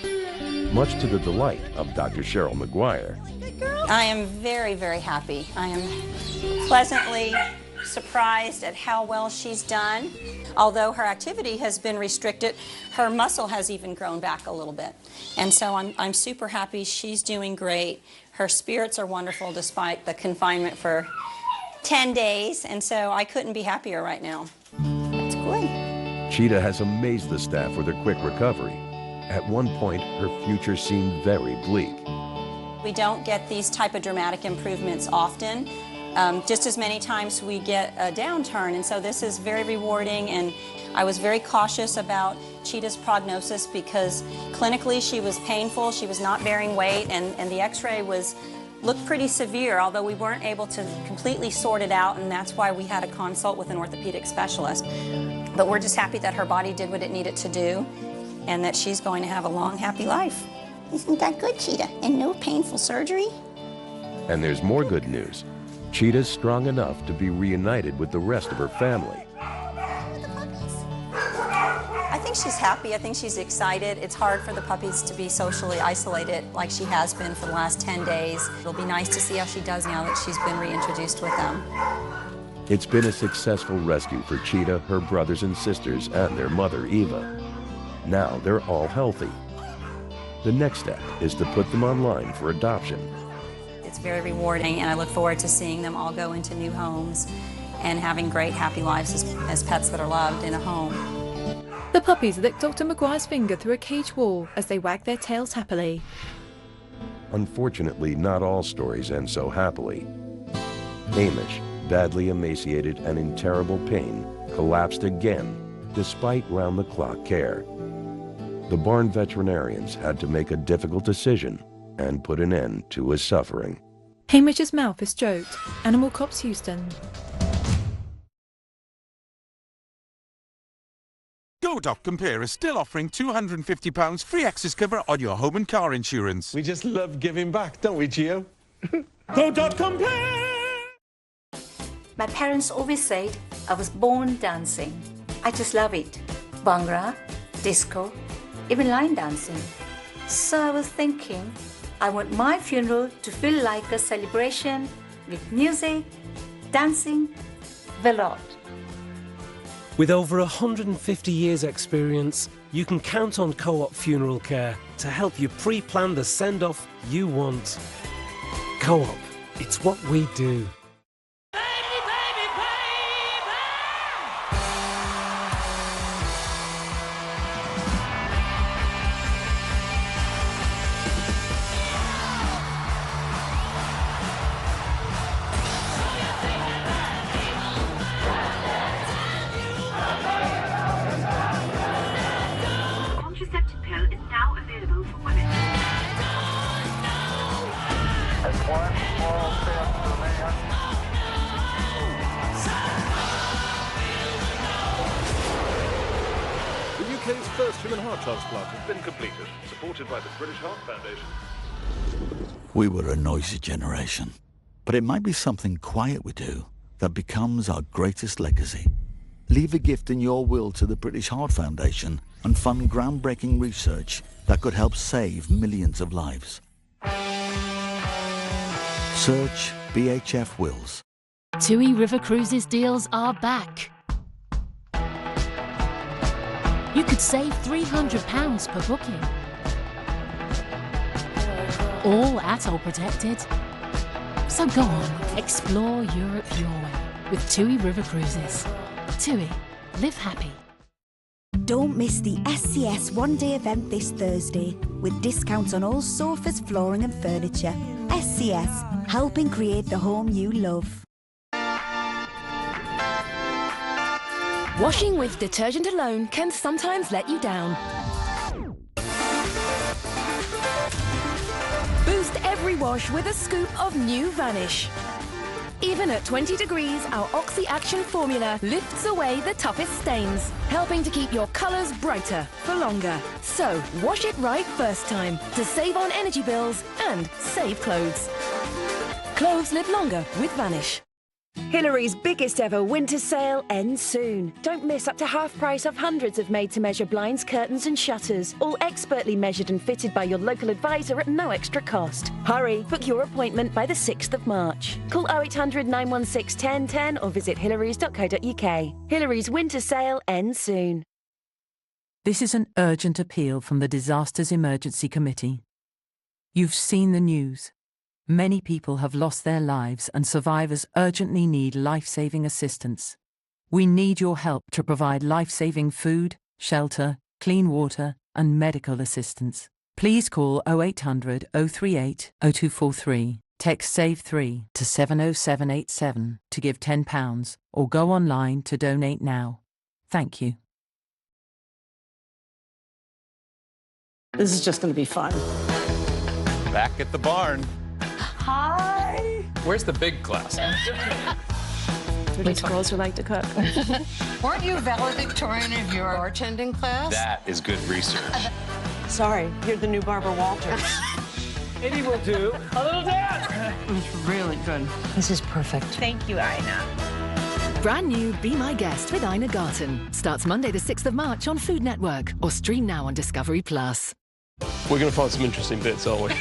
much to the delight of Dr. Cheryl McGuire. I am very, very happy. I am pleasantly surprised at how well she's done. Although her activity has been restricted, her muscle has even grown back a little bit. And so I'm super happy. She's doing great. Her spirits are wonderful despite the confinement for 10 days. And so I couldn't be happier right now. It's good. Cheetah has amazed the staff with her quick recovery. At one point, her future seemed very bleak. We don't get these type of dramatic improvements often. Just as many times we get a downturn, and so this is very rewarding. And I was very cautious about Cheetah's prognosis because clinically she was painful, she was not bearing weight, and the x-ray looked pretty severe, although we weren't able to completely sort it out, and that's why we had a consult with an orthopedic specialist. But we're just happy that her body did what it needed to do and that she's going to have a long, happy life. Isn't that good, Cheetah? And no painful surgery? And there's more good news. Cheetah's strong enough to be reunited with the rest of her family. I think she's happy. I think she's excited. It's hard for the puppies to be socially isolated like she has been for the last 10 days. It'll be nice to see how she does now that she's been reintroduced with them. It's been a successful rescue for Cheetah, her brothers and sisters, and their mother, Eva. Now they're all healthy. The next step is to put them online for adoption. It's very rewarding, and I look forward to seeing them all go into new homes and having great, happy lives as pets that are loved in a home. The puppies lick Dr. McGuire's finger through a cage wall as they wag their tails happily. Unfortunately, not all stories end so happily. Hamish, badly emaciated and in terrible pain, collapsed again, despite round-the-clock care. The barn veterinarians had to make a difficult decision and put an end to his suffering. Hamish's mouth is stroked. Animal Cops Houston. Go.Compare is still offering £250 free excess cover on your home and car insurance. We just love giving back, don't we, Gio? Go.Compare! My parents always said I was born dancing. I just love it. Bhangra, disco, even line dancing. So I was thinking, I want my funeral to feel like a celebration with music, dancing, the lot. With over 150 years' experience, you can count on Co-op Funeral Care to help you pre-plan the send-off you want. Co-op, it's what we do. The UK's first human heart transplant has been completed, supported by the British Heart Foundation. We were a noisy generation, but it might be something quiet we do that becomes our greatest legacy. Leave a gift in your will to the British Heart Foundation and fund groundbreaking research that could help save millions of lives. Search BHF Wills. TUI River Cruises deals are back. You could save £300 per booking. All ATOL protected. So go on, explore Europe your way with TUI River Cruises. TUI, live happy. Don't miss the SCS one-day event this Thursday with discounts on all sofas, flooring and furniture. SCS, helping create the home you love. Washing with detergent alone can sometimes let you down. Boost every wash with a scoop of new Vanish. Even at 20 degrees, our Oxy Action formula lifts away the toughest stains, helping to keep your colours brighter for longer. So, wash it right first time to save on energy bills and save clothes. Clothes live longer with Vanish. Hillary's biggest ever winter sale ends soon. Don't miss up to half price off hundreds of made-to-measure blinds, curtains and shutters, all expertly measured and fitted by your local advisor at no extra cost. Hurry, book your appointment by the 6th of March. Call 0800 916 1010 or visit hillarys.co.uk. Hillary's winter sale ends soon. This is an urgent appeal from the Disasters Emergency Committee. You've seen the news. Many people have lost their lives and survivors urgently need life-saving assistance. We need your help to provide life-saving food, shelter, clean water and medical assistance. Please call 0800 038 0243, text SAVE3 to 70787 to give £10 or go online to donate now. Thank you. This is just going to be fun. Back at the barn. Hi! Where's the big class? We're just girls who like to cook. Weren't you valedictorian of your bartending class? That is good research. Sorry, you're the new Barbara Walters. Maybe we'll do a little dance. It's really good. This is perfect. Thank you, Ina. Brand new Be My Guest with Ina Garten starts Monday the 6th of March on Food Network or stream now on Discovery+. We're going to find some interesting bits, aren't we?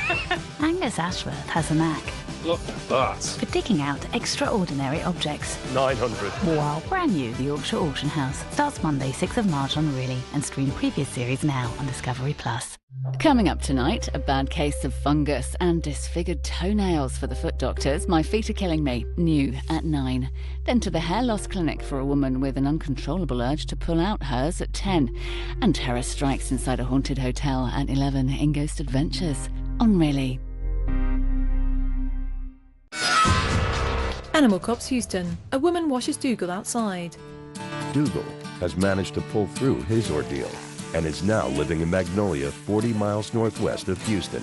Angus Ashworth has a knack Look at that. for digging out extraordinary objects. 900. Wow. Brand new The Yorkshire Auction House starts Monday 6th of March on Really and stream previous series now on Discovery+. Coming up tonight, a bad case of fungus and disfigured toenails for the foot doctors. My feet are killing me. New at 9. Then to the hair loss clinic for a woman with an uncontrollable urge to pull out hers at 10. And terror strikes inside a haunted hotel at 11 in Ghost Adventures on Really. Animal Cops Houston. A woman washes Dougal outside. Dougal has managed to pull through his ordeal and is now living in Magnolia, 40 miles northwest of Houston.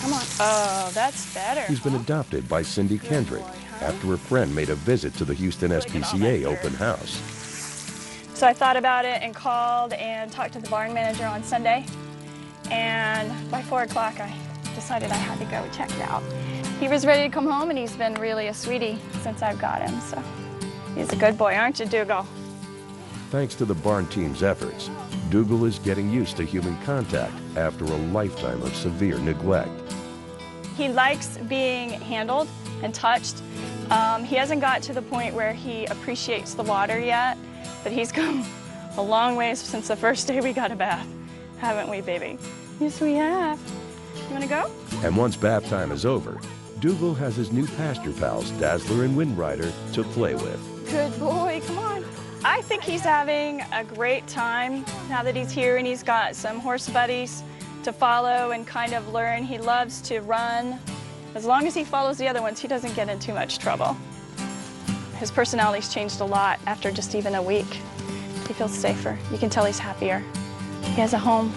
Come on. Oh, that's better. He's been adopted by Cindy Kendrick after a friend made a visit to the Houston SPCA open house. So I thought about it and called and talked to the barn manager on Sunday. And by 4 o'clock, I decided I had to go check it out. He was ready to come home, and he's been really a sweetie since I've got him. So he's a good boy, aren't you, Dougal? Thanks to the barn team's efforts, Dougal is getting used to human contact after a lifetime of severe neglect. He likes being handled and touched. He hasn't got to the point where he appreciates the water yet, but he's come a long ways since the first day we got a bath. Haven't we, baby? Yes, we have. You wanna go? And once bath time is over, Dougal has his new pasture pals, Dazzler and Windrider, to play with. Good boy, come on. I think he's having a great time now that he's here and he's got some horse buddies to follow and kind of learn. He loves to run. As long as he follows the other ones, he doesn't get in too much trouble. His personality's changed a lot after just even a week. He feels safer. You can tell he's happier. He has a home.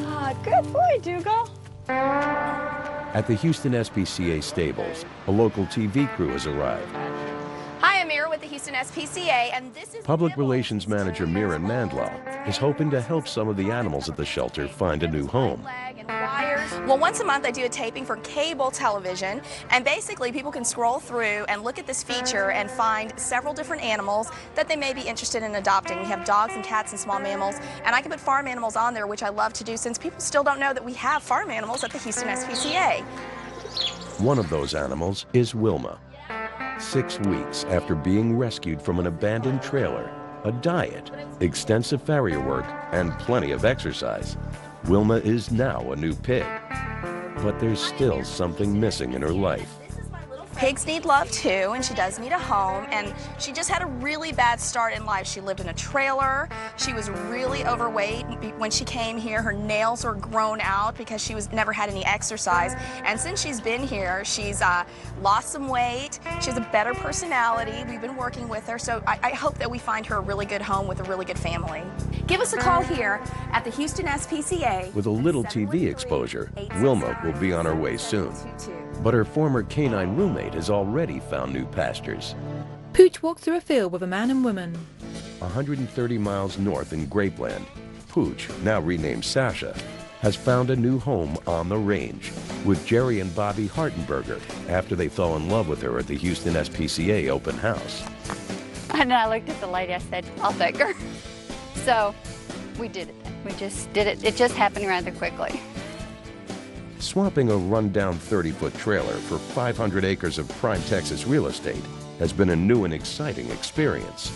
Ah, good boy, Dougal. At the Houston SPCA stables, a local TV crew has arrived. Hi, I'm Mira with the Houston SPCA, and this is... Public Relations Manager Mira Mandlau is hoping to help some of the animals at the shelter find a new home. Well, once a month I do a taping for cable television, and basically people can scroll through and look at this feature and find several different animals that they may be interested in adopting. We have dogs and cats and small mammals, and I can put farm animals on there, which I love to do since people still don't know that we have farm animals at the Houston SPCA. One of those animals is Wilma. 6 weeks after being rescued from an abandoned trailer, a diet, extensive farrier work, and plenty of exercise, Wilma is now a new pig. But there's still something missing in her life. Pigs need love too, and she does need a home, and she just had a really bad start in life. She lived in a trailer. She was really overweight when she came here. Her nails were grown out because she never had any exercise, and since she's been here, she's lost some weight. She has a better personality. We've been working with her, so I hope that we find her a really good home with a really good family. Give us a call here at the Houston SPCA. With a little TV exposure, Wilma will be on her way soon. But her former canine roommate has already found new pastures. Pooch walked through a field with a man and woman. 130 miles north in Grapeland, Pooch, now renamed Sasha, has found a new home on the range with Jerry and Bobby Hartenberger after they fell in love with her at the Houston SPCA open house. And I looked at the lady, I said, I'll take her. So we did it. We just did it. It just happened rather quickly. Swapping a rundown 30-foot trailer for 500 acres of prime Texas real estate has been a new and exciting experience.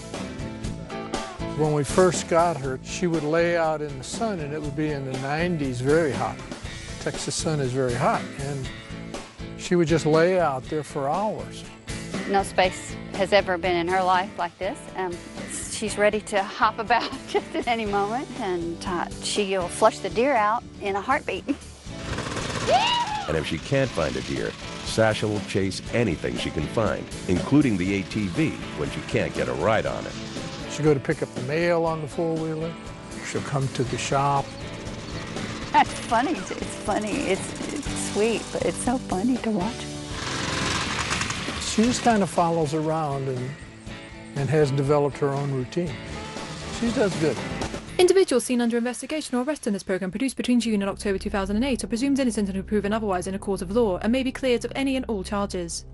When we first got her, she would lay out in the sun and it would be in the 90s, very hot. Texas sun is very hot, and she would just lay out there for hours. No space has ever been in her life like this. She's ready to hop about just at any moment, and she'll flush the deer out in a heartbeat. And if she can't find a deer, Sasha will chase anything she can find, including the ATV when she can't get a ride on it. She'll go to pick up the mail on the four-wheeler. She'll come to the shop. That's funny. It's funny. It's sweet, but it's so funny to watch. She just kind of follows around and has developed her own routine. She does good. Individuals seen under investigation or arrested in this programme produced between June and October 2008 are presumed innocent until proven otherwise in a court of law and may be cleared of any and all charges.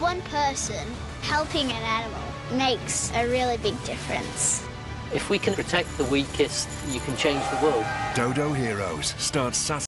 One person helping an animal makes a really big difference. If we can protect the weakest, you can change the world. Dodo Heroes starts Saturday.